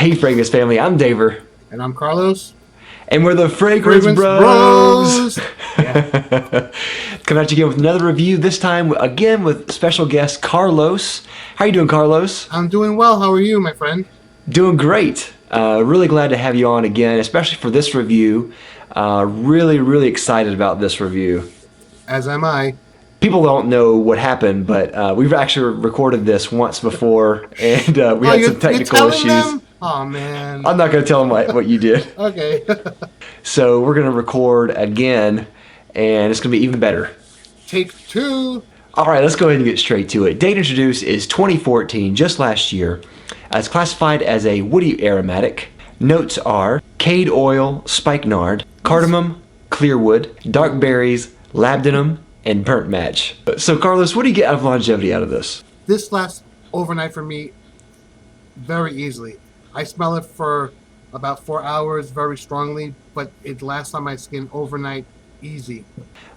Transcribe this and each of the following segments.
Hey, Fragrance family, I'm Daver. And I'm Carlos. And we're the Fragrance Bros. Yeah. Coming at you again with another review, this time again with special guest Carlos. How you doing, Carlos? I'm doing well. How are you, my friend? Doing great. Really glad to have you on again, especially for this review. Really excited about this review. As am I. People don't know what happened, but we've actually recorded this once before, and we had some technical issues. Them? Oh, man. I'm not going to tell them what you did. Okay. So we're going to record again, and it's going to be even better. Take two. All right, let's go ahead and get straight to it. Date Introduced is 2014, just last year. It's classified as a woody aromatic. Notes are cade oil, spikenard, cardamom, clearwood, dark berries, labdanum, and burnt match. So Carlos, what do you get out of longevity out of this? This lasts overnight for me very easily. I smell it for about 4 hours very strongly, but it lasts on my skin overnight easy.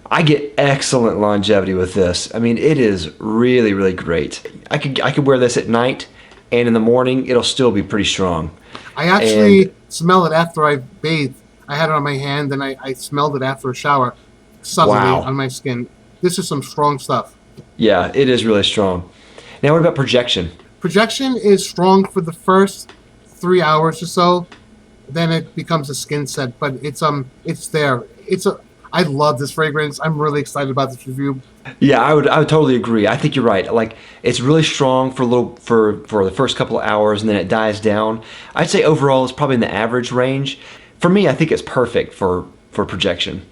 I get excellent longevity with this. I mean, it is really great. I could wear this at night, and in the morning it'll still be pretty strong. I actually smell it after I bathed. I had it on my hand, and I smelled it after a shower, subtly on my skin. This is some strong stuff. Yeah, it is really strong. Now, what about projection? Projection is strong for the first 3 hours or so. Then it becomes a skin set, but it's there. I love this fragrance. I'm really excited about this review. Yeah, I would totally agree. I think you're right. Like, it's really strong for the first couple of hours, and then it dies down. I'd say overall it's probably in the average range. For me, I think it's perfect for projection.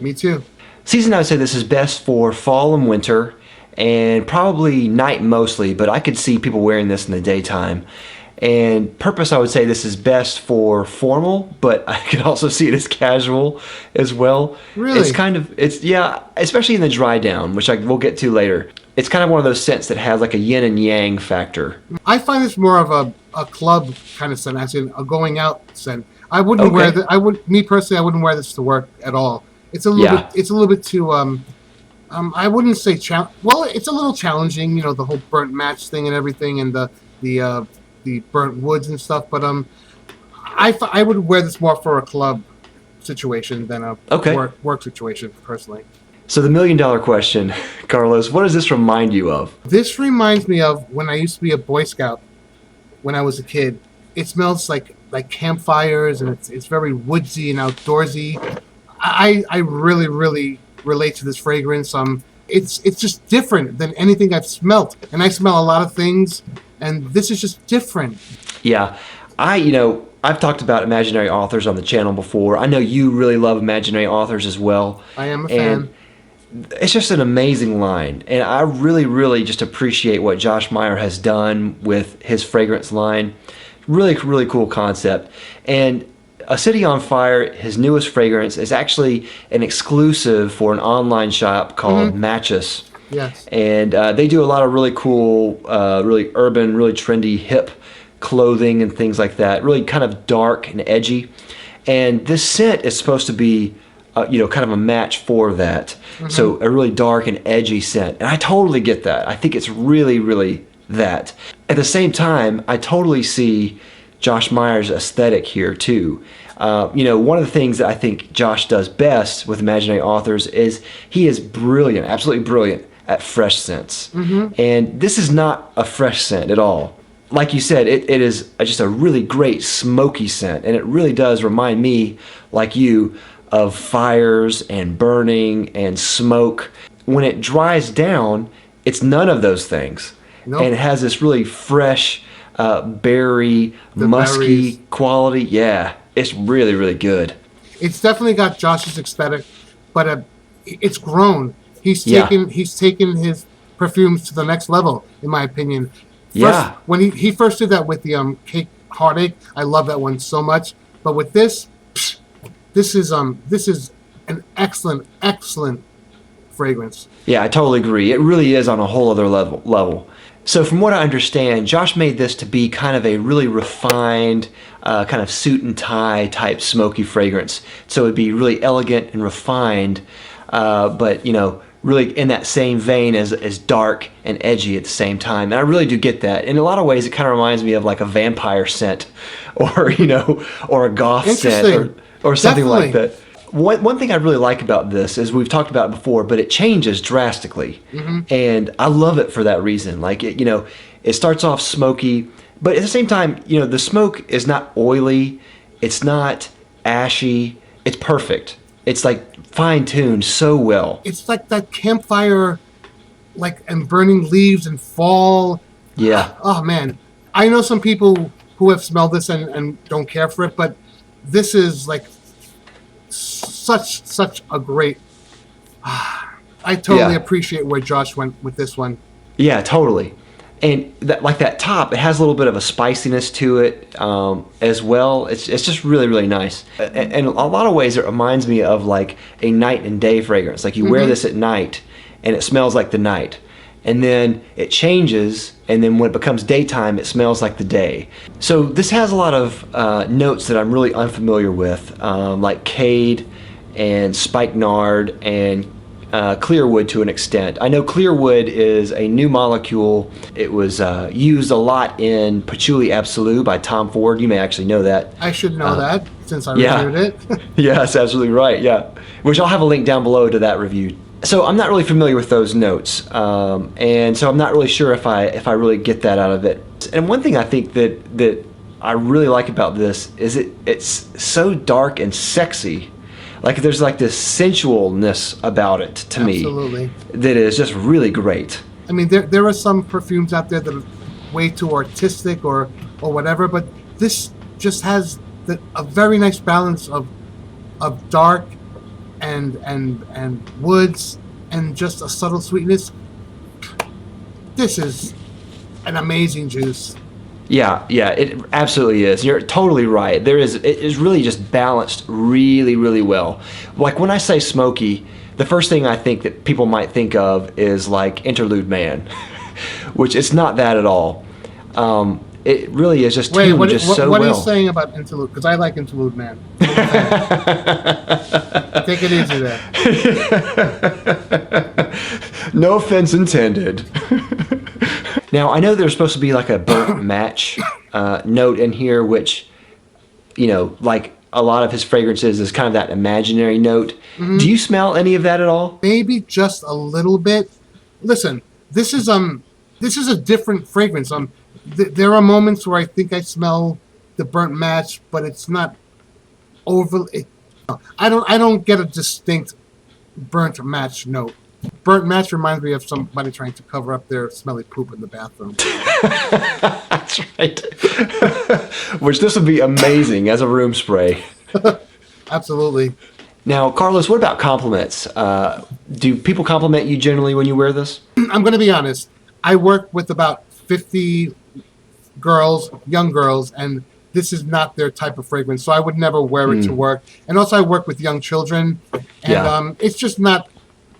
Me too. Season, I would say this is best for fall and winter, and probably night mostly, but I could see people wearing this in the daytime. And purpose, I would say this is best for formal, but I could also see it as casual as well. Really? Yeah, especially in the dry down, which we'll get to later. It's kind of one of those scents that has like a yin and yang factor. I find this more of a club kind of scent, as in a going out scent. I wouldn't wear this. Me personally, I wouldn't wear this to work at all. It's a little bit too. I wouldn't say well, it's a little challenging. You know, the whole burnt match thing and everything, and the burnt woods and stuff. But I would wear this more for a club situation than a work situation, personally. So the $1 million question, Carlos, what does this remind you of? This reminds me of when I used to be a Boy Scout when I was a kid. It smells like campfires, and it's very woodsy and outdoorsy. I really relate to this fragrance. It's just different than anything I've smelt, and I smell a lot of things, and this is just different. Yeah, I've talked about imaginary authors on the channel before. I know you really love imaginary authors as well. I am a fan. It's just an amazing line, and I really just appreciate what Josh Meyer has done with his fragrance line. Really cool concept. And A City on Fire, his newest fragrance, is actually an exclusive for an online shop called Matches. Yes. And they do a lot of really cool, really urban, really trendy, hip clothing and things like that. Really kind of dark and edgy. And this scent is supposed to be, kind of a match for that. So a really dark and edgy scent. And I totally get that. I think it's really that. At the same time, I totally see Josh Meyer's aesthetic here too. One of the things that I think Josh does best with imaginary authors is he is brilliant, absolutely brilliant at fresh scents. And this is not a fresh scent at all. Like you said, it is just a really great smoky scent, and it really does remind me, like you, of fires and burning and smoke. When it dries down, it's none of those things. Nope. And it has this really fresh, berry, musky quality. Yeah, it's really good. It's definitely got Josh's aesthetic, but it's grown. He's taken his perfumes to the next level, in my opinion. When he first did that with the Cake Heartache, I love that one so much. But with this is an excellent fragrance. Yeah, I totally agree. It really is on a whole other level. So from what I understand, Josh made this to be kind of a really refined, kind of suit and tie type smoky fragrance. So it'd be really elegant and refined, but really in that same vein as dark and edgy at the same time. And I really do get that. In a lot of ways, it kind of reminds me of like a vampire scent, or or a goth scent, or something like that. One thing I really like about this is we've talked about it before, but it changes drastically, and I love it for that reason. Like it starts off smoky, but at the same time, the smoke is not oily, it's not ashy, it's perfect. It's like fine-tuned so well. It's like that campfire, and burning leaves and fall. Yeah. Oh man, I know some people who have smelled this and don't care for it, but this is like such a great. I totally appreciate where Josh went with this one. Yeah, totally. And that top, it has a little bit of a spiciness to it as well. It's just really, really nice. And in a lot of ways, it reminds me of like a night and day fragrance. Like you wear this at night, and it smells like the night. And then it changes, and then when it becomes daytime, it smells like the day. So this has a lot of notes that I'm really unfamiliar with, like cade and spikenard and clearwood to an extent. I know clearwood is a new molecule. It was used a lot in Patchouli Absolu by Tom Ford. You may actually know that. I should know that since I reviewed it. Yeah, that's absolutely right. Yeah, which I'll have a link down below to that review. So I'm not really familiar with those notes, and so I'm not really sure if I really get that out of it. And one thing I think that I really like about this is it's so dark and sexy. Like there's like this sensualness about it to me that is just really great. I mean, there are some perfumes out there that are way too artistic or whatever, but this just has a very nice balance of dark and woods and just a subtle sweetness. This is an amazing juice. Yeah, it absolutely is. You're totally right. It is really just balanced really, really well. Like when I say smoky, the first thing I think that people might think of is like Interlude Man, which it's not that at all. It really is just tuned so well. What are you saying about Interlude? Because I like Interlude Man. Take it easy there. No offense intended. Now, I know there's supposed to be like a burnt match note in here, which, like a lot of his fragrances is kind of that imaginary note. Do you smell any of that at all? Maybe just a little bit. Listen, this is a different fragrance. There are moments where I think I smell the burnt match, but it's not overly. I don't get a distinct burnt match note. Burnt match reminds me of somebody trying to cover up their smelly poop in the bathroom. That's right. Which this would be amazing as a room spray. Absolutely. Now, Carlos, what about compliments? Do people compliment you generally when you wear this? I'm going to be honest. I work with about 50 girls, young girls, and this is not their type of fragrance, so I would never wear it to work. And also, I work with young children, and it's just not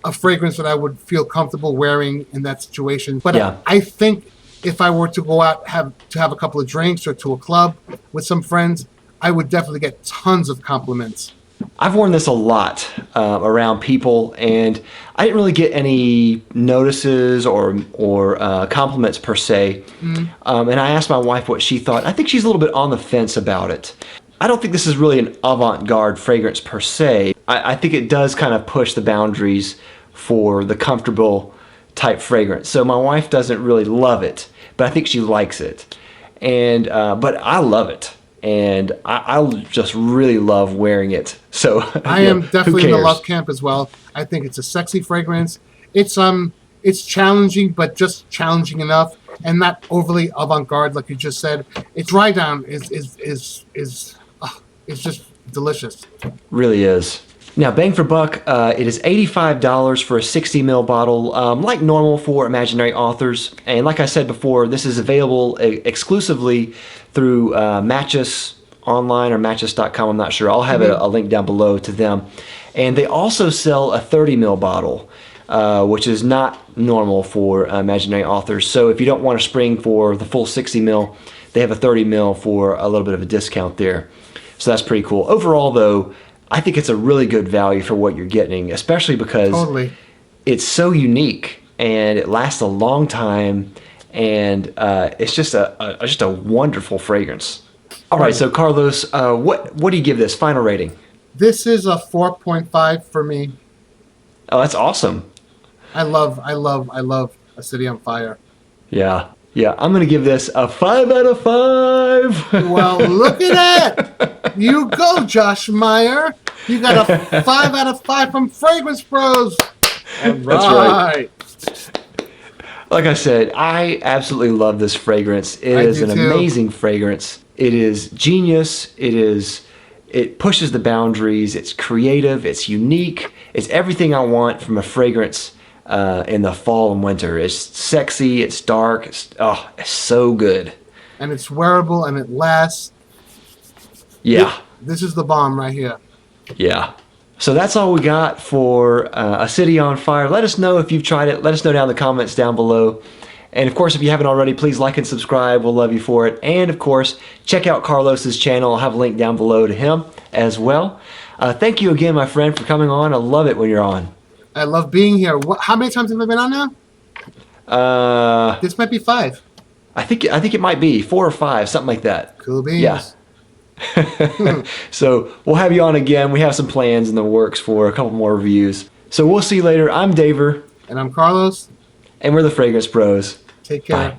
a fragrance that I would feel comfortable wearing in that situation. But I think if I were to go out have a couple of drinks or to a club with some friends, I would definitely get tons of compliments. I've worn this a lot around people, and I didn't really get any notices or compliments per se. And I asked my wife what she thought. I think she's a little bit on the fence about it. I don't think this is really an avant-garde fragrance per se. I think it does kind of push the boundaries for the comfortable type fragrance. So my wife doesn't really love it, but I think she likes it. And but I love it. And I just really love wearing it. So I am definitely in the love camp as well. I think it's a sexy fragrance. It's challenging, but just challenging enough, and not overly avant-garde like you just said. Its dry down is just delicious. Really is. Now, bang for buck, it is $85 for a 60 ml bottle, like normal for Imaginary Authors. And like I said before, this is available exclusively through Matches online or Matches.com. I'm not sure. I'll have a link down below to them. And they also sell a 30 ml bottle, which is not normal for Imaginary Authors. So if you don't want to spring for the full 60 ml, they have a 30 ml for a little bit of a discount there. So that's pretty cool. Overall, though, I think it's a really good value for what you're getting, especially because it's so unique and it lasts a long time, and it's just a wonderful fragrance. All right, so Carlos, what do you give this final rating? This is a 4.5 for me. Oh, that's awesome. I love A City on Fire. Yeah, yeah. I'm gonna give this a 5 out of 5. Well, look at that! You go, Josh Meyer. You got a 5 out of 5 from Fragrance Bros. All right. That's right. Like I said, I absolutely love this fragrance. It is an amazing fragrance. It is genius. It pushes the boundaries. It's creative. It's unique. It's everything I want from a fragrance in the fall and winter. It's sexy. It's dark. It's so good. And it's wearable and it lasts. Yeah. This is the bomb right here. Yeah. So that's all we got for A City on Fire. Let us know if you've tried it. Let us know down in the comments down below. And of course, if you haven't already, please like and subscribe. We'll love you for it. And of course, check out Carlos's channel. I'll have a link down below to him as well. Thank you again, my friend, for coming on. I love it when you're on. I love being here. How many times have I been on now? This might be 5. I think it might be 4 or 5, something like that. Cool beans. Yeah. So we'll have you on again. We have some plans in the works for a couple more reviews. So we'll see you later. I'm Daver. And I'm Carlos. And we're the Fragrance Bros. Take care. Bye.